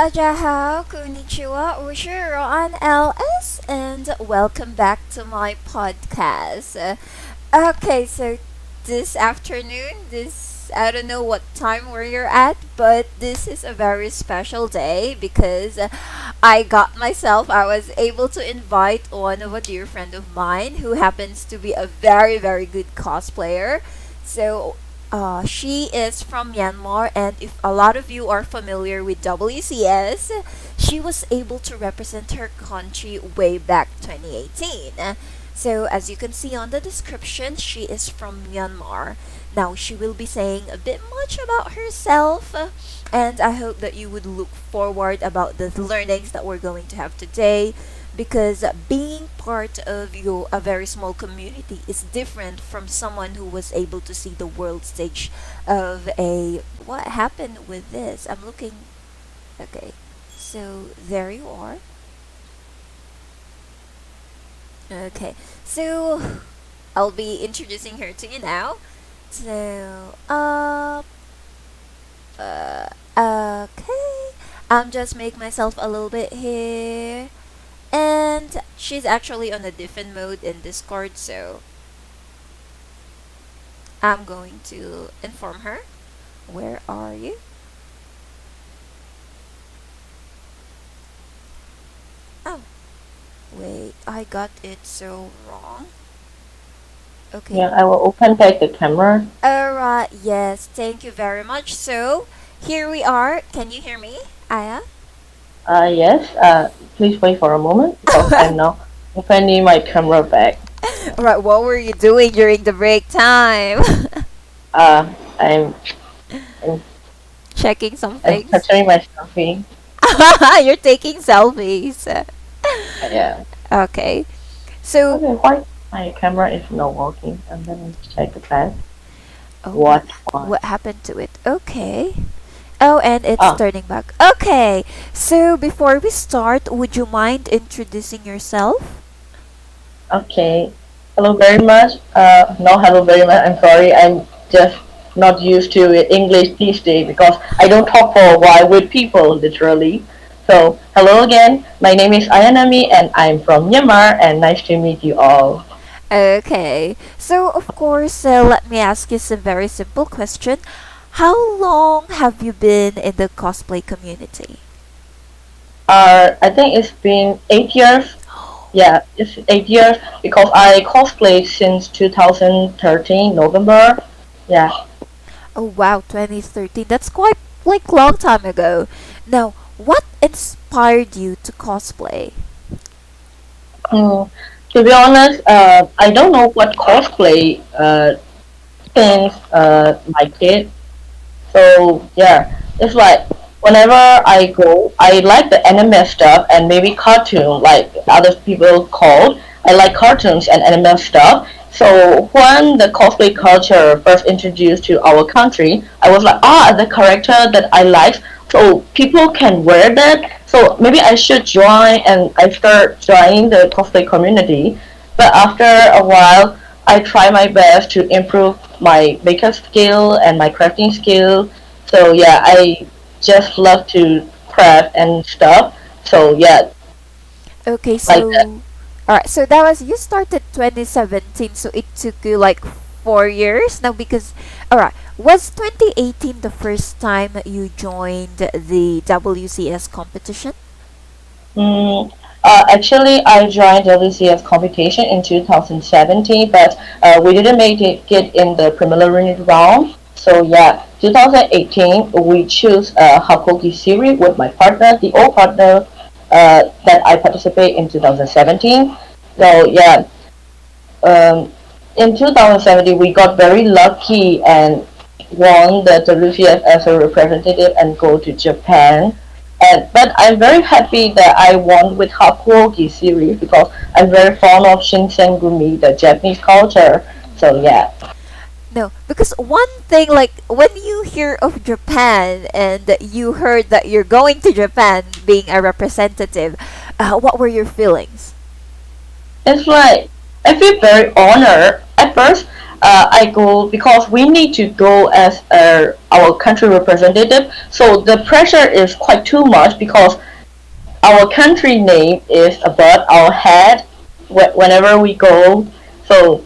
Tajaha, konnichiwa, Ushiroan LS, and welcome back to my podcast. Okay, so this afternoon, I don't know what time where you're at, but this is a very special day because I was able to invite one of a dear friend of mine who happens to be a very, very good cosplayer. So she is from Myanmar, and if a lot of you are familiar with WCS, she was able to represent her country way back 2018. So, as you can see on the description, she is from Myanmar. Now, she will be saying a bit much about herself, and I hope that you would look forward about the learnings that we're going to have today because being part of a very small community is different from someone who was able to see the world stage of a what happened with this. I'm looking. Okay, so there you are. Okay, so I'll be introducing her to you now. So okay, I'm just make myself a little bit here. And she's actually on a different mode in Discord, so I'm going to inform her. Where are you? Oh, wait, I got it so wrong. Okay. Yeah, I will open back the camera. Alright, yes, thank you very much. So, here we are. Can you hear me, Aya? Yes, please wait for a moment because I'm now opening my camera back. Alright, what were you doing during the break time? Uh, I'm, I'm, Checking some I'm things. capturing my selfie. You're taking selfies. Yeah. Okay. So, Okay, why my camera is not working? And then check the back. oh, What? Why? what happened to it? Okay. Oh, and it's Ah, turning back. Okay. So, before we start, would you mind introducing yourself? okay. Hello very much. No, hello very much. I'm sorry. I'm just not used to English these days because I don't talk for a while with people, literally. So, hello again. My name is Ayanami and I'm from Myanmar and nice to meet you all. Okay. So, of course, let me ask you some very simple question. How long have you been in the cosplay community? I think it's been 8 years. Yeah, it's 8 years because I cosplayed since 2013 November. Yeah. Oh, wow, 2013. That's quite like long time ago. Now, what inspired you to cosplay? Mm, to be honest, I don't know what cosplay since my kid. So yeah, it's like whenever I go, I like the anime stuff and maybe cartoon, like other people call. I like cartoons and anime stuff. So when the cosplay culture first introduced to our country, I was like, the character that I like, so people can wear that. So maybe I should join, and I start joining the cosplay community. But after a while, I try my best to improve my makeup skill and my crafting skill. So yeah, I just love to craft and stuff. So yeah, Okay, like that. so all right, so that was you started 2017, so it took you like 4 years now because all right, was 2018 the first time you joined the WCS competition? Mm, actually, I joined WCS competition in 2017, but we didn't make it get in the preliminary round. So yeah, 2018 we choose Hakoki series with my partner, the old partner that I participate in 2017. So yeah, um, in 2017 we got very lucky and won the WCS as a representative and go to Japan. And but I'm very happy that I won with Hakuoki series because I'm very fond of Shinsengumi, the Japanese culture. So yeah. No, because one thing like when you hear of Japan and you heard that you're going to Japan being a representative, what were your feelings? It's like I feel very honored. At first, I go because we need to go as our country representative. So the pressure is quite too much because our country name is above our head whenever we go. So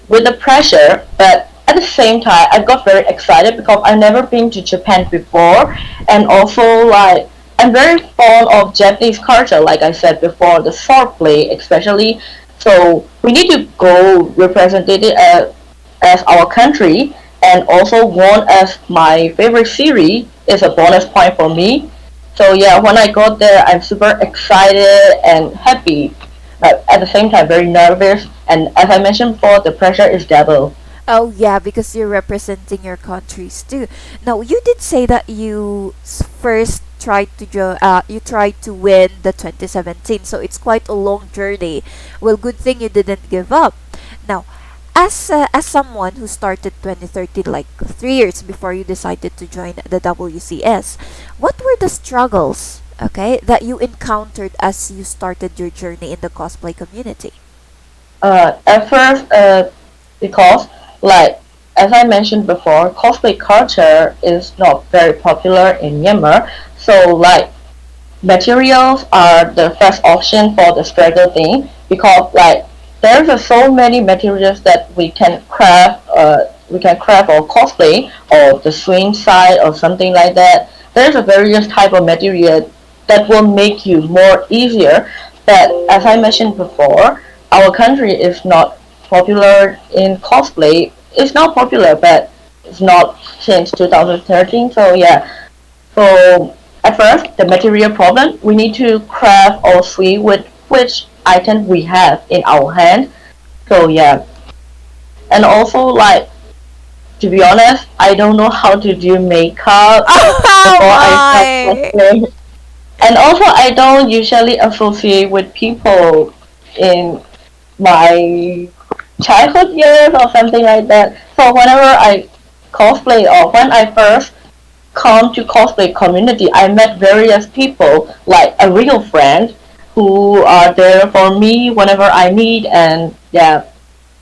with the pressure, but at the same time, I got very excited because I've never been to Japan before, and also like I'm very fond of Japanese culture, like I said before, the swordplay especially. So we need to go represented as our country, and also one as my favorite series is a bonus point for me. So yeah, when I got there, I'm super excited and happy, but at the same time very nervous. And as I mentioned before, the pressure is double. Oh yeah, because you're representing your countries too. Now you did say that you first tried to you tried to win the 2017, so it's quite a long journey. Well, good thing you didn't give up. Now, as someone who started 2013, like 3 years before you decided to join the WCS, what were the struggles, okay, that you encountered as you started your journey in the cosplay community? At first, because like as I mentioned before, cosplay culture is not very popular in Myanmar. So like materials are the first option for the struggle thing because like there's so many materials that we can craft or cosplay or the swing side or something like that. There's a various type of material that will make you more easier. But as I mentioned before, our country is not popular in cosplay. It's not popular, but it's not since 2013. So yeah, so at first, the material problem, we need to craft or see with which item we have in our hand. So yeah, and also like to be honest, I don't know how to do makeup Oh before I start my! cosplay. And also, I don't usually associate with people in my childhood years or something like that. So whenever I cosplay or when I first come to cosplay community, I met various people like a real friend who are there for me whenever I need, and yeah,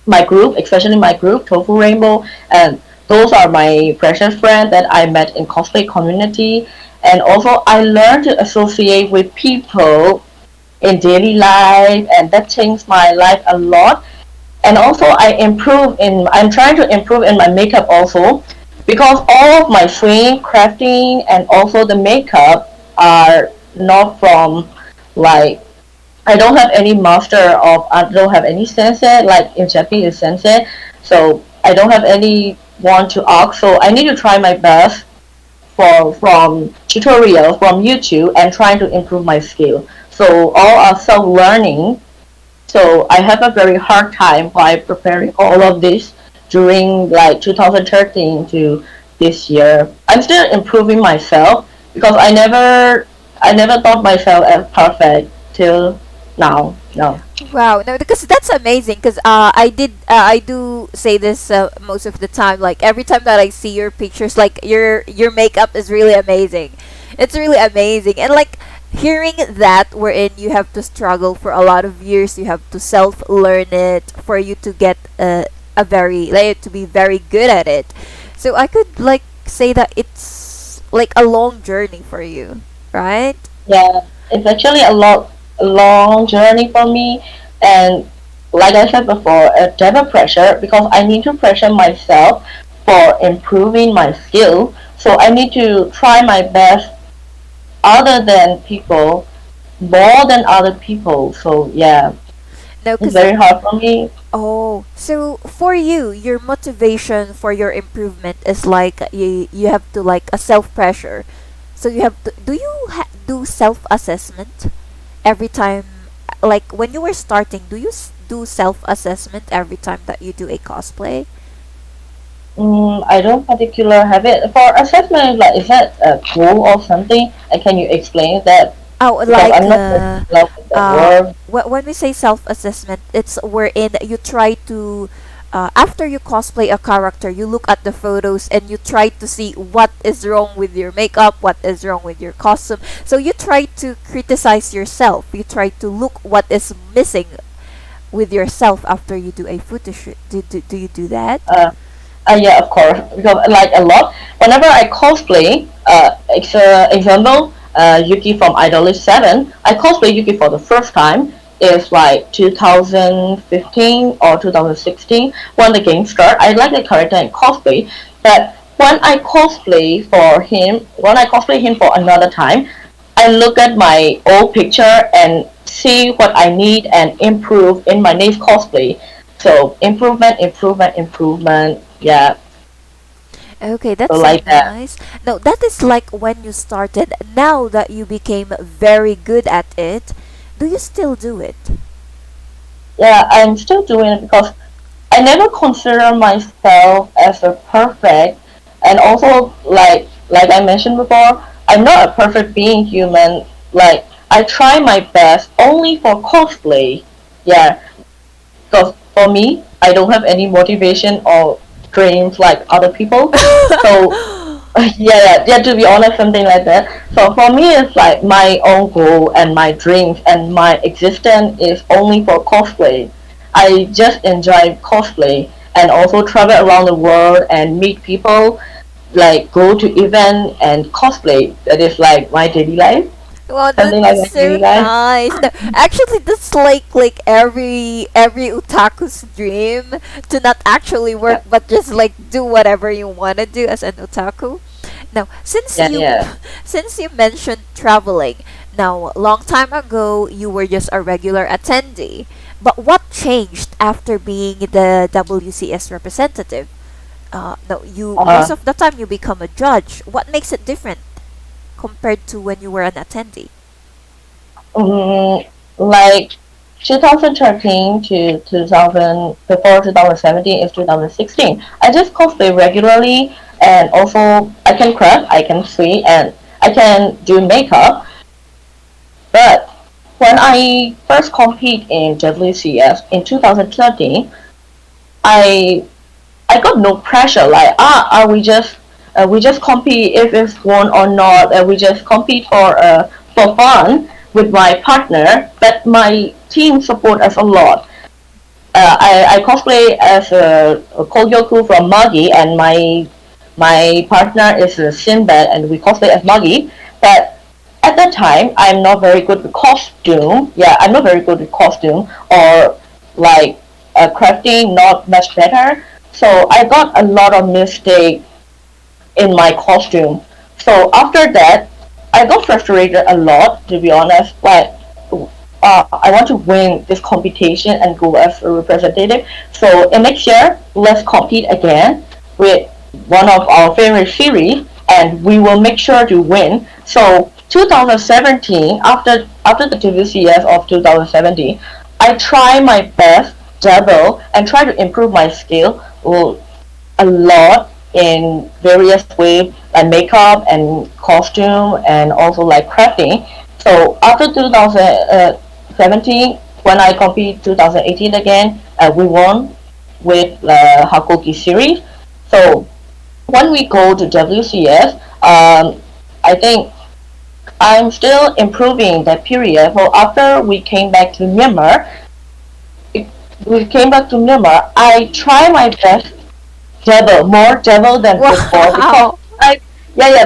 my group, especially my group, Tofu Rainbow, and those are my precious friends that I met in cosplay community. And also I learned to associate with people in daily life, and that changed my life a lot. And also I'm trying to improve in my makeup also because all of my swing crafting and also the makeup are not from like I don't have any master of I don't have any sensei like in Japanese is sensei, so I don't have anyone to ask, so I need to try my best for from tutorials from YouTube and trying to improve my skill. So all are self learning, so I have a very hard time by preparing all of this during like 2013 to this year. I'm still improving myself because I never thought myself as perfect till now. No. Wow, no, because that's amazing. Because I do say this most of the time. Like every time that I see your pictures, like your makeup is really amazing. It's really amazing, and like hearing that, wherein you have to struggle for a lot of years, you have to self learn it for you to get a very like to be very good at it. So I could like say that it's like a long journey for you, right? Yeah, it's actually a long journey for me, and like I said before, a double pressure because I need to pressure myself for improving my skill. So I need to try my best other than people, more than other people. So yeah, No, it's because very hard for me. oh, so for you, your motivation for your improvement is like you have to like a self pressure. So you have to do you do self assessment every time, like when you were starting, do you do self assessment every time that you do a cosplay? I don't particular have it for assessment. Like, is that a tool or something? And can you explain that? Oh, Because like I'm not very familiar with that word. when we say self assessment, it's wherein you try to after you cosplay a character, you look at the photos and you try to see what is wrong with your makeup, what is wrong with your costume. So you try to criticize yourself. You try to look what is missing with yourself after you do a photo shoot? Do you do that? Uh, yeah, of course. Because like a lot, whenever I cosplay, example, Yuki from Idolish 7, I cosplay Yuki for the first time. It's like 2015 or 2016 when the game started. I like the character in cosplay, but when I cosplay him for another time, I look at my old picture and see what I need and improve in my next cosplay. So improvement, improvement, improvement. Yeah, Okay, so that's so like that. nice. No, that is like when you started. Now that you became very good at it, do you still do it? Yeah, I'm still doing it because I never consider myself as a perfect, and also like I mentioned before, I'm not a perfect being human. Like I try my best only for cosplay. Yeah, because for me, I don't have any motivation or dreams like other people. So yeah, to be honest, something like that. So for me, it's like my own goal and my dreams and my existence is only for cosplay. I just enjoy cosplay and also travel around the world and meet people, like go to event and cosplay. That is like my daily life, Wow, something like that's my so daily life. nice. No, actually, that's like every otaku's dream to not actually work, Yeah, but just like do whatever you want to do as an otaku. Now, yeah, yeah. since you mentioned traveling, now long time ago you were just a regular attendee. But what changed after being the WCS representative? No, you most Uh, of the time you become a judge. What makes it different compared to when you were an attendee? like 2013 to 2000 before 2017 is 2016. I just cosplay regularly and also I can craft, I can sweep and I can do makeup. But when I first compete in WCS in 2013, I I got no pressure. Like we just compete if it's won or not, and we just compete for fun with my partner. But my team support us a lot. I cosplay as a Kogyoku from Magi, and my partner is a Sinbad, and we cosplay as Magi. But at that time, I'm not very good with costume. Yeah, I'm not very good with costume or like crafting, not much better. So I got a lot of mistake in my costume. So after that, I got frustrated a lot, to be honest. Like, I want to win this competition and go as a representative. So in next year, let's compete again with one of our favorite series, and we will make sure to win. So 2017, after the WCS of 2017, I try my best double and try to improve my skill a lot in various ways like makeup and costume and also like crafting. So after 2017, when I compete 2018 again, we won with the Hakoki series. So when we go to WCS, I think I'm still improving that period. So after we came back to Myanmar, I try my best more devil than before because Wow. I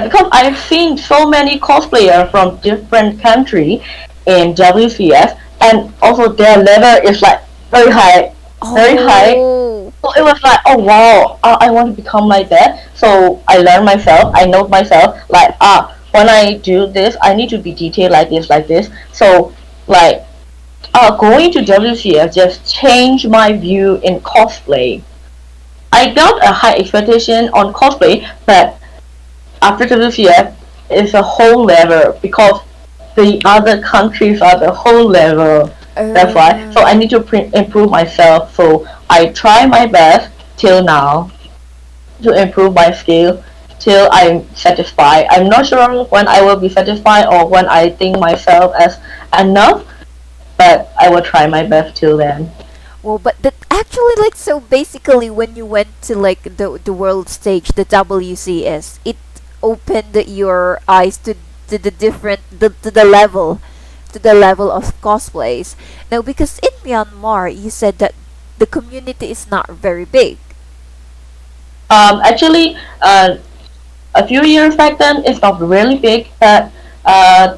because I've seen so many cosplayers from different country in WCS and also their level is like very high, very high. Oh. So it was like, oh wow, I want to become like that. So I learned myself, I know myself like when I do this, I need to be detailed like this. So like going to WCS just changed my view in cosplay. I got a high expectation on cosplay, but after this year, it's a whole level because the other countries are the whole level. That's why. So I Uh, need to improve myself. So I try my best till now to improve my skill till I'm satisfied. I'm not sure when I will be satisfied or when I think myself as enough, but I will try my best till then. well, but that actually like so basically when you went to like the world stage, the WCS, it opened your eyes to the different to the level to the level of cosplays. Now, because in Myanmar, you said that the community is not very big. Actually, a few years back then, it's not really big, but uh,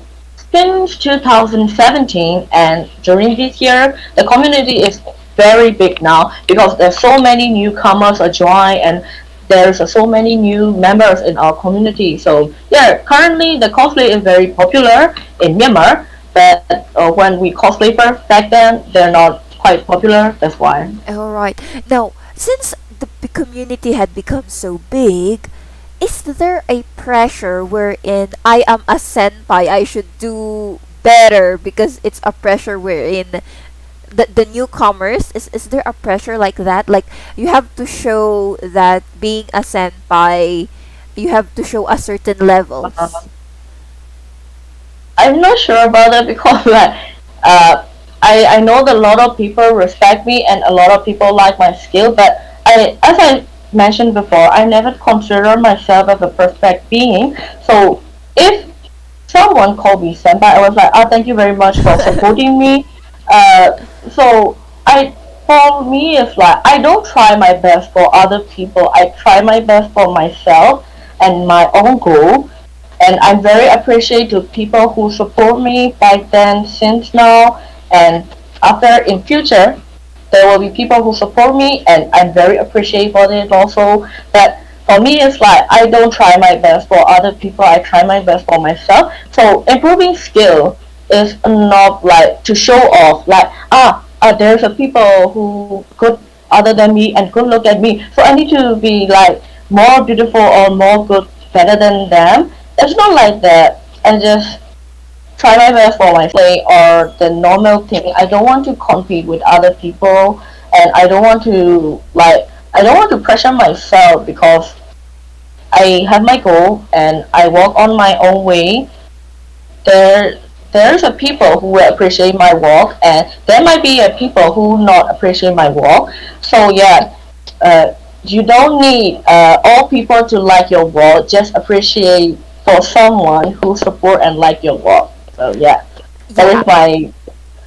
since 2017 and during this year, the community is very big now because there's so many newcomers are join and there's so many new members in our community. So yeah, currently the cosplay is very popular in Myanmar, but when we cosplay first back then, they're not quite popular. That's why. All right. Now, since the community had become so big, is there a pressure wherein I am a senpai, I should do better because it's a pressure wherein the newcomers, is there a pressure like that? Like you have to show that being a senpai, you have to show a certain Uh, levels. I'm not sure about it because like I know that a lot of people respect me and a lot of people like my skill, but as I mentioned before, I never consider myself as a perfect being. So if someone called me senpai, I was like, oh, thank you very much for supporting me. So I for me it's like I don't try my best for other people. I try my best for myself and my own goal, and I'm very appreciative to people who support me back then since now and after in future there will be people who support me and I'm very appreciative for it also. But for me it's like I don't try my best for other people, I try my best for myself. So improving skill is not like to show off like there's a people who good other than me and could look at me, so I need to be like more beautiful or more good better than them. It's not like that. I just try my best for my play or the normal thing. I don't want to compete with other people and I don't want to pressure myself because I have my goal and I walk on my own way. There's a people who will appreciate my work and there might be a people who not appreciate my work. So yeah, you don't need all people to like your work. Just appreciate for someone who support and like your work. So yeah, that Yeah. is my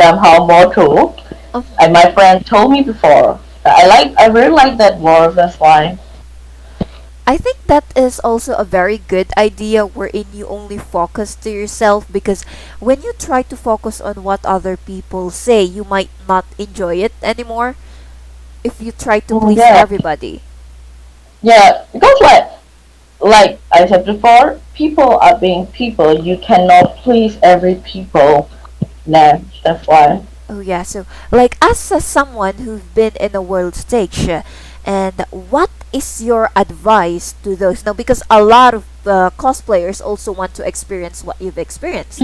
somehow motto. um, And my friend told me before. I really like that word. That's why. I think that is also a very good idea wherein you only focus to yourself, because when you try to focus on what other people say, you might not enjoy it anymore if you try to please Yeah, everybody. yeah. Because like I said before, people are being people. You cannot please every people. Nah, that's why. Oh yeah, so like as someone who's been in a world stage, and what is your advice to those now? Because a lot of cosplayers also want to experience what you've experienced.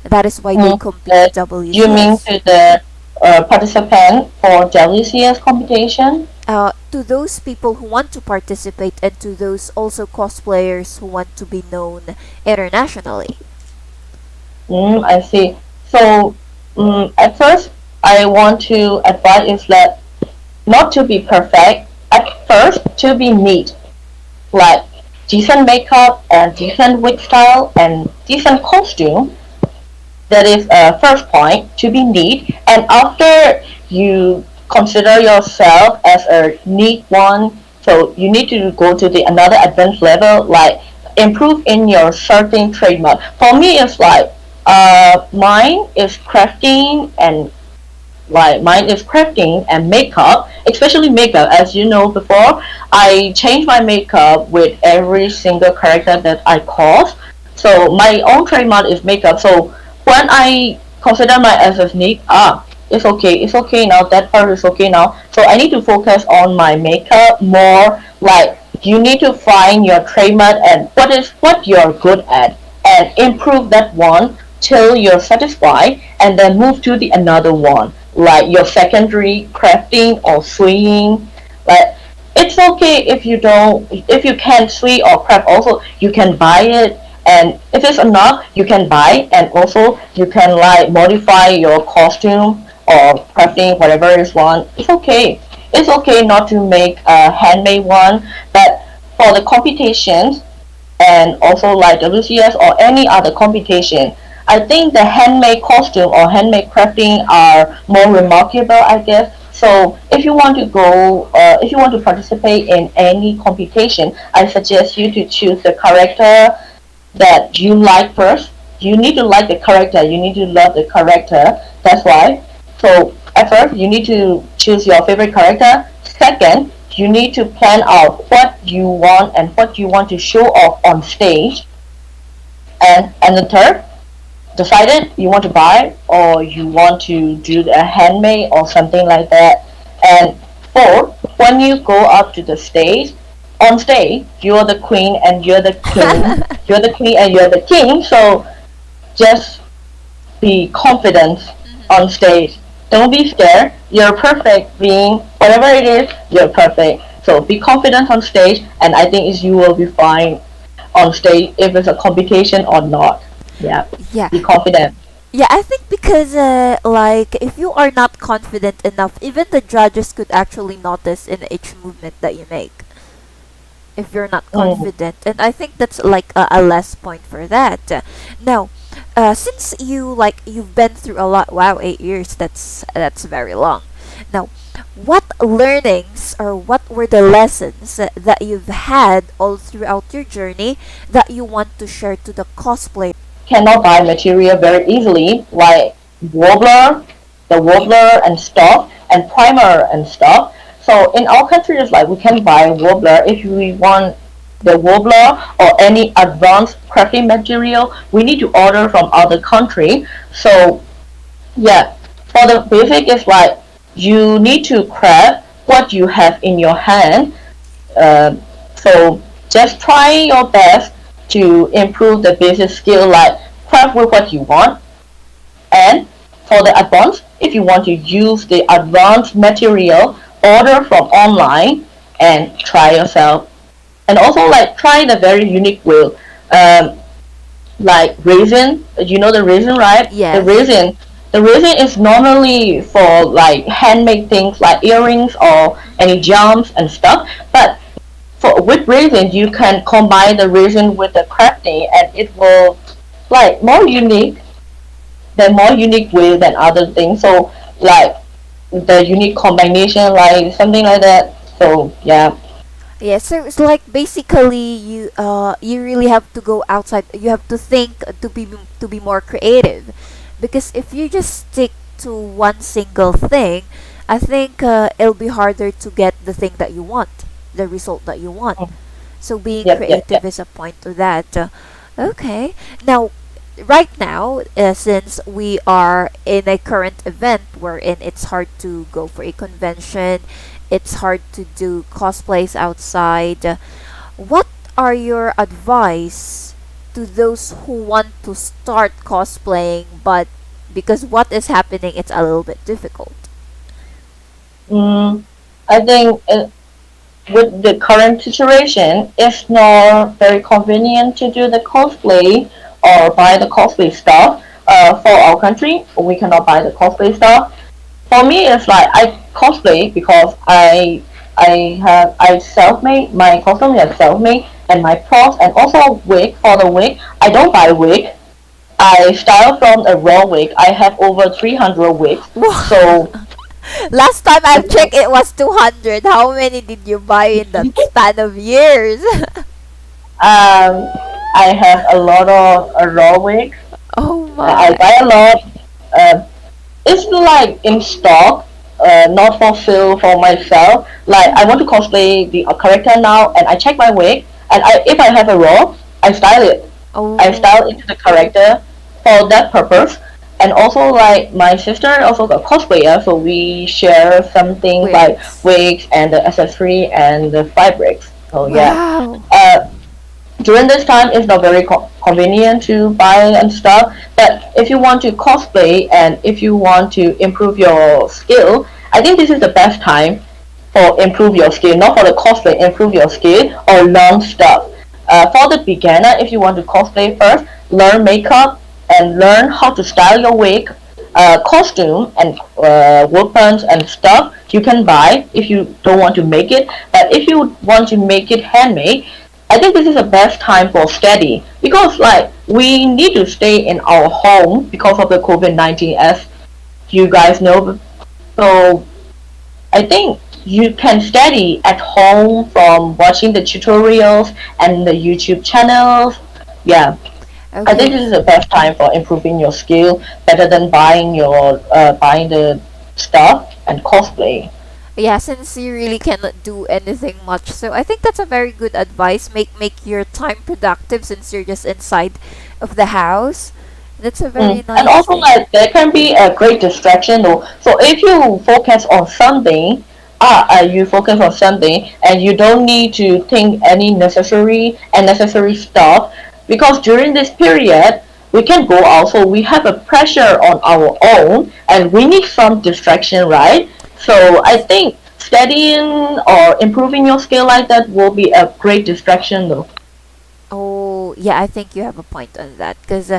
That is why they Mm, compete uh, to you mean WCS. to the participant for WCS competition? To those people who want to participate, and to those also cosplayers who want to be known internationally. I see. So, at first, I want to advise is that not to be perfect. At first, to be neat, like decent makeup and decent wig style and decent costume. That is first point, to be neat. And after you consider yourself as a neat one, so you need to go to the another advanced level, like improve in your certain trademark. For me, it's like mine is crafting and makeup, especially makeup. As you know before, I change my makeup with every single character that I cause. So my own trademark is makeup. So when I consider my as a sneak, it's okay now. That part is okay now. So I need to focus on my makeup more. Like you need to find your trademark and what you're good at, and improve that one till you're satisfied, and then move to the another one, like your secondary crafting or swinging. Like it's okay if you can't swing or craft also, you can buy it, and if it's enough you can buy, and also you can like modify your costume or crafting whatever is one. It's okay not to make a handmade one, but for the competitions and also like WCS or any other competition, I think the handmade costume or handmade crafting are more remarkable, I guess. So if you want to participate in any competition, I suggest you to choose the character that you like first. You need to like the character. You need to love the character. That's why. So at first, you need to choose your favorite character. Second, you need to plan out what you want and what you want to show off on stage. And the third, decided you want to buy or you want to do a handmade or something like that. And fourth, when you go up to the stage, on stage, you're the queen and you're the king. You're the queen and you're the king. So just be confident on stage. Don't be scared. You're perfect being whatever it is, you're perfect. So be confident on stage and I think is you will be fine on stage if it's a competition or not. Yeah. Yeah. Be confident. Yeah, I think because like if you are not confident enough, even the judges could actually notice in each movement that you make. If you're not Mm. confident, and I think that's like a less point for that. Now, since you've been through a lot, wow, 8 years, that's very long. Now, what learnings or what were the lessons that you've had all throughout your journey that you want to share to the cosplay? Cannot buy material very easily, like warbler, the warbler and stuff, and primer and stuff. So in our country, it's like we can buy warbler if we want the warbler or any advanced crafting material. We need to order from other country. So yeah, for the basic, it's like you need to craft what you have in your hand. Um, so just try your best to improve the basic skill like craft with what you want. And for the advanced, if you want to use the advanced material, order from online and try yourself. And also like try the very unique wheel. Um, like resin, you know the resin, right? The Yes. resin. The resin is normally for like handmade things like earrings or any jumps and stuff. But for with resin you can combine the resin with the crafting and it will like more unique way than other things. So like the unique combination like something like that. So yeah. Yeah, so it's like basically you really have to go outside. You have to think to be more creative, because if you just stick to one single thing, I think it'll be harder to get the thing that you want, the result that you want. Mm. So being Yep, yep, creative yep. is a point to that. Okay, now right now, since we are in a current event wherein it's hard to go for a convention, it's hard to do cosplays outside. What are your advice to those who want to start cosplaying, but because what is happening, it's a little bit difficult? Mm, I think with the current situation, it's not very convenient to do the cosplay or buy the cosplay stuff. For our country, we cannot buy the cosplay stuff. For me, it's like I cosplay because I self made my costume is self made and my props and also wig for the wig. I don't buy wig. I style from a raw wig. I have over 300 wigs. So Last time I checked, it was 200. How many did you buy in that span of years? I have a lot of raw wigs. Oh I my. buy a lot. Uh, it's like in stock, not for sale for myself. Like I want to cosplay the character now, and I check my wig, and if I have a raw, I style it. I Oh, style into the character for that purpose. And also like my sister also got cosplayer, so we share some things like wigs. wigs and the accessory and the fabrics. So yeah. Wow. Uh, During this time it's not very convenient to buy and stuff, but if you want to cosplay and if you want to improve your skill, I think this is the best time for improve your skill, not for the cosplay, improve your skill or learn stuff. For the beginner, if you want to cosplay first, learn makeup and learn how to style your wig, costume and weapons and stuff you can buy if you don't want to make it. But if you want to make it handmade, I think this is the best time for study because like we need to stay in our home because of the COVID-19 as you guys know. So I think you can study at home from watching the tutorials and the YouTube channels. Yeah, I think Okay. this is the best time for improving your skill better than buying the stuff and cosplay. Yeah, since you really cannot do anything much, so I think that's a very good advice. Make your time productive since you're just inside of the house. That's a very And nice also thing. like there can be a great distraction though. So if you focus on something, you focus on something and you don't need to think any necessary stuff because during this period we can go out so we have a pressure on our own and we need some distraction, right? So I Yes. think studying or improving your skill like that will be a great distraction though. Oh, yeah, I think you have a point on that because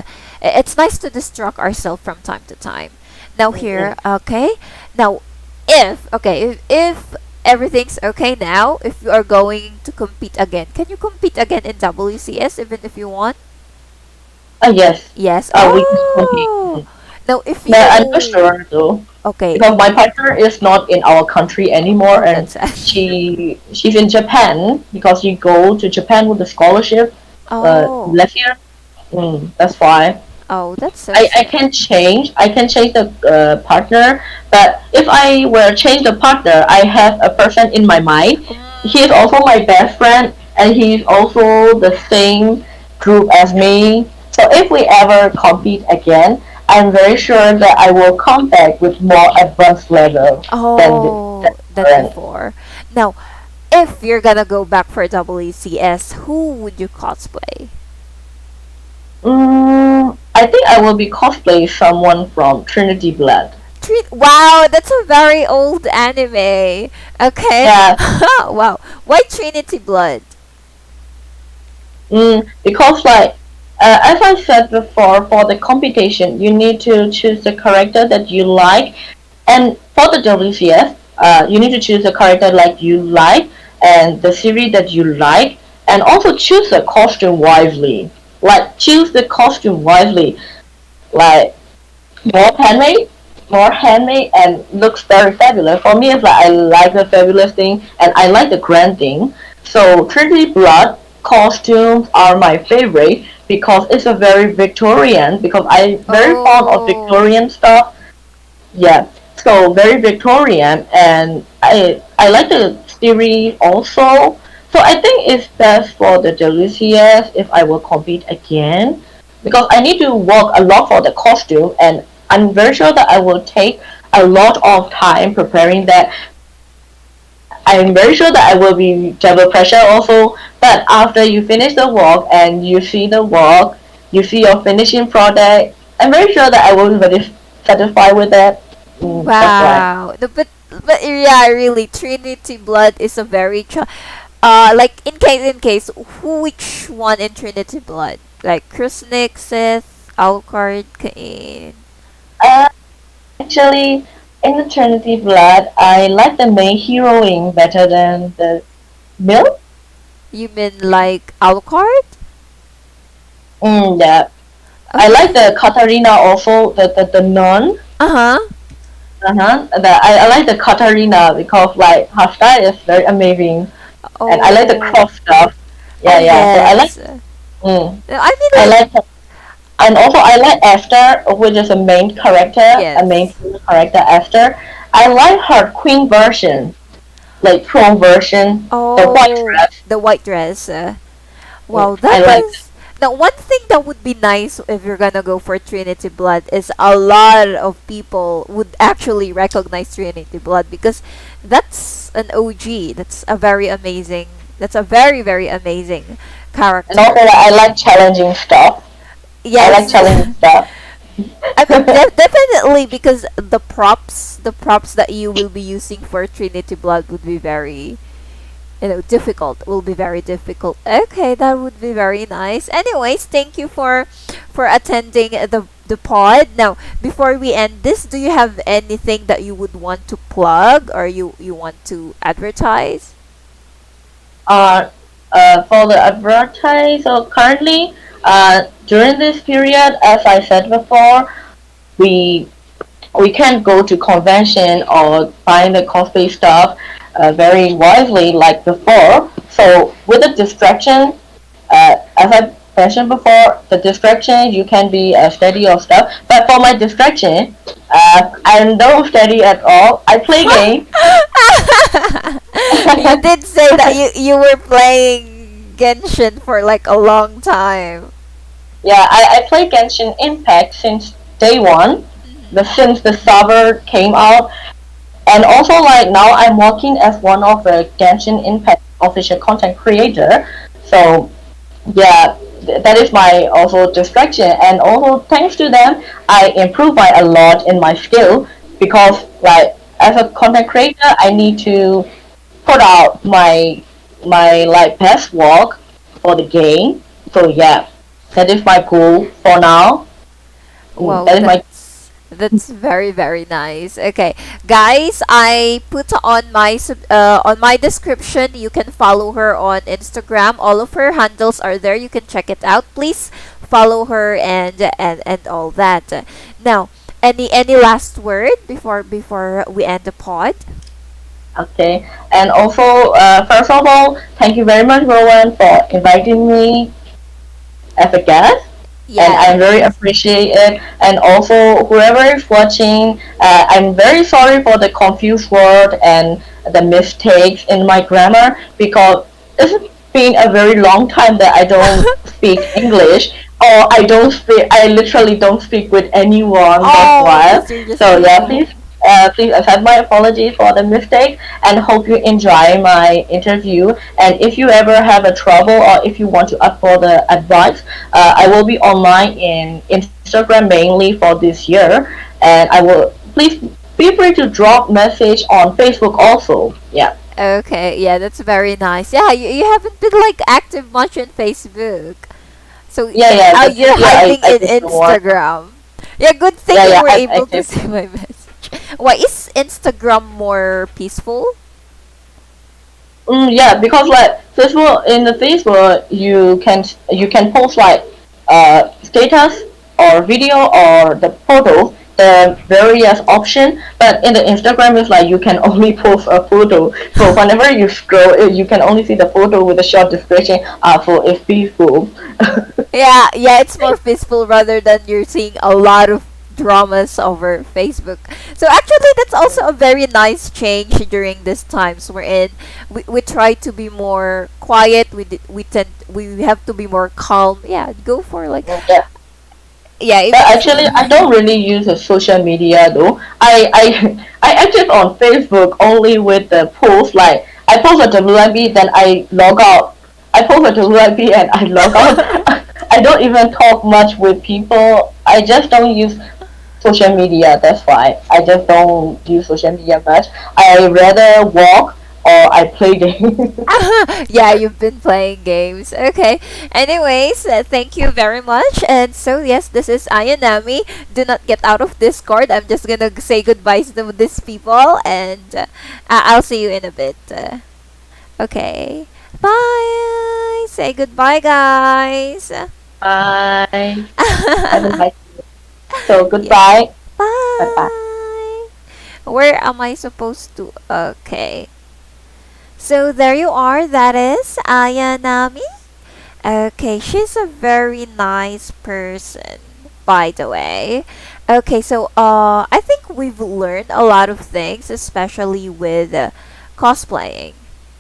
it's nice to distract ourselves from time to time. Now Mm-mm. here, okay. Now, if everything's okay now, if you are going to compete again, can you compete again in WCS even if you want? Yes. Yes. We can compete. Oh, now if But I'm not you sure though. okay. Because my partner is not in our country anymore Oh, and that's sad. she's in Japan because she go to Japan with a scholarship Oh, last year. That's why oh, that's so I sad. can change the partner, but if I were change the partner I have a person in my mind. He is also my best friend and he's also the same group as me. So if we ever compete again, I'm very sure that I will come back with more advanced level than Oh, than current. before. Now, if you're gonna go back for WCS, who would you cosplay? I think I will be cosplay someone from Trinity Blood. Wow, that's a very old anime. Okay. Yeah, Wow. Why Trinity Blood? because like as I said before, for the competition, you need to choose the character that you like, and for the WCS, you need to choose a character like you like and the series that you like, and also choose the costume wisely. Like choose the costume wisely, like more handmade, more handmade, and looks very fabulous. For me, it's like I like the fabulous thing and I like the grand thing. So Trinity Blood costumes are my favorite because it's a very Victorian. Because I'm very fond of Oh. Victorian stuff. Yeah, so very Victorian, and I like the series also. So I think it's best for the Delicious if I will compete again, because I need to work a lot for the costume, and I'm very sure that I will take a lot of time preparing that. I'm very sure that I will be double pressure also. But after you finish the work and you see the work, you see your finishing product, I'm very sure that I will be very satisfied with that. That's why. Wow. No, but yeah, really, Trinity Blood is a very like in case, which one in Trinity Blood? Like Krusnik, Sith, Alucard, Cain. Uh, Actually, in Eternity Blood, I like the main heroine better than the Mill. You mean like Alucard? Yeah. I like Okay. the Katarina also, the nun. Uh huh. I like the Katarina because like her style is very amazing, and I like the Oh. cross stuff. Oh Yeah. So I like. yes. Mm, I I mean like like. And also I like Esther, which is a main character, a main yes. character Esther. I like her queen version, like prom version, the white Oh, dress. the white dress. Wow, I that like. is. Now, one thing that would be nice if you're gonna go for Trinity Blood is a lot of people would actually recognize Trinity Blood because that's an OG. That's a very amazing. That's a very very amazing And also character. like, I like challenging stuff. I like Yes. challenging stuff. I mean, definitely because the props that you will be using for Trinity Blood would be very, difficult. Will be very difficult. Okay, that would be very nice. Anyways, thank you for attending the pod. Now, before we end this, do you have anything that you would want to plug or you want to advertise? uh, For the advertise, so currently, during this period, as I said before, we we can't go to convention or find the cosplay stuff very wisely like before. So with the distraction, as I mentioned before, the distraction you can be steady or stuff. But for my distraction, I'm not steady at all. I play game. You did say that you were playing Genshin for like a long time. Yeah, I play Genshin Impact since day one, since the server came out, and also like now I'm working as one of the Genshin Impact official content creator. So yeah, that is my also distraction, and also thanks to them, I improve my a lot in my skill because like as a content creator, I need to put out my like best work for the game. So yeah, that is my goal for now. Wow, That is my that's very very nice. Okay, guys, I put on my on my description. You can follow her on Instagram. All of her handles are there. You can check it out. Please follow her and all that. Now, any last word before we end the pod? okay. And also, first of all, thank you very much, Rowan, for inviting me as a guest. And I very Yes. appreciate it. And also, whoever is watching, I'm very sorry for the confused word and the mistakes in my grammar because it's been a very long time that I don't speak English or I don't speak. I literally don't speak with anyone. That's Oh, why. because you're just So yeah, new. please accept my apology for the mistake and hope you enjoy my interview. And if you ever have a trouble or if you want to ask for the advice, I will be online in Instagram mainly for this year, and I will please feel free to drop message on Facebook also. Yeah, Okay, yeah, that's very nice. Yeah, you haven't been like active much on Facebook. So yeah. now This you're year hiding I in did more. Instagram. Yeah, good thing you Yeah, were I'm able to active. see my message. Why is Instagram more peaceful? Yeah, because like Facebook in the Facebook you can post like status or video or the photos, the various option. But in the Instagram it's like you can only post a photo. So whenever you scroll, you can only see the photo with a short description. For it's peaceful. Yeah, yeah, it's more peaceful rather than you're seeing a lot of dramas over Facebook. So actually, that's also a very nice change during this times we're in. We try to be more quiet. We have to be more calm. Yeah, go for like Yeah. yeah. Yeah, Even if actually, I don't really use the social media though. I active on Facebook only with the post. Like I post a WMB, then I log out. I post a WMB and I log out. I don't even talk much with people. I just don't use social media. That's why I just don't use social media much. I rather walk or I play games. yeah, you've been playing games. Okay. Anyways, thank you very much. And so, yes, this is Ayanami. Do not get out of Discord. I'm just gonna say goodbyes to these people, and I'll see you in a bit. Okay. Bye. Say goodbye, guys. Bye. Have a nice. So Yeah. goodbye. Bye bye. Bye. Where am I supposed to? Okay. So there you are. That is Ayanami. Okay, she's a very nice person, by the way. Okay, so I think we've learned a lot of things, especially with cosplaying.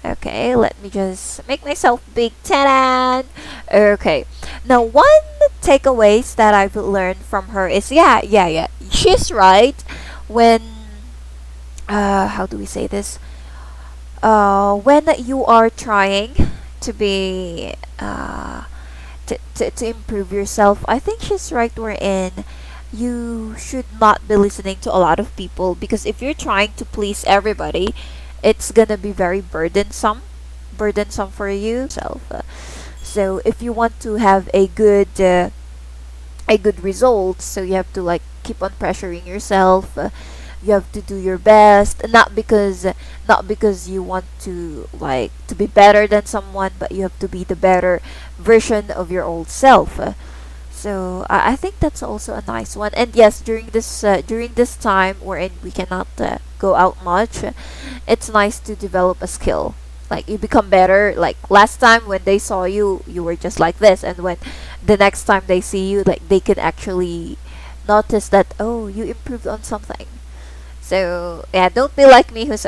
Okay, let me just make myself big. Ta-da! Okay, now one takeaways that I've learned from her is yeah. She's right when how do we say this? When you are trying to be to improve yourself, I think she's right wherein you should not be listening to a lot of people, because if you're trying to please everybody, it's gonna be very burdensome for you self. So if you want to have a good result, so you have to like keep on pressuring yourself, You have to do your best, not because you want to like to be better than someone, but you have to be the better version of your old self. So I think that's also a nice one. And yes, during this time wherein we cannot go out much, it's nice to develop a skill. Like you become better. Like last time when they saw you, you were just like this, and when the next time they see you, like they can actually notice that, oh, you improved on something. So yeah, don't be like me who's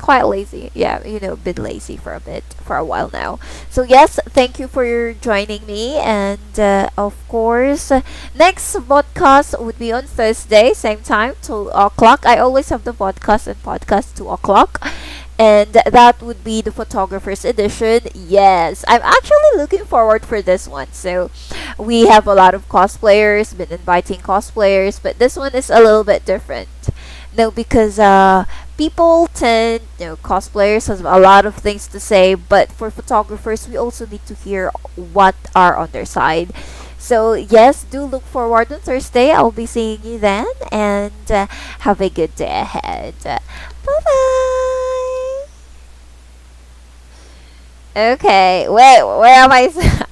quite lazy. Yeah, been lazy for a bit for a while now. So yes, thank you for your joining me, and of course, next podcast would be on Thursday, same time, 2 o'clock. I always have the podcast and podcast 2 o'clock. And that would be the photographer's edition. Yes, I'm actually looking forward for this one. So, we have a lot of cosplayers, been inviting cosplayers, but this one is a little bit different. No, because people tend, cosplayers has a lot of things to say, but for photographers, we also need to hear what are on their side. So yes, do look forward on Thursday. I'll be seeing you then, and have a good day ahead. Bye bye. Okay, wait, where am I?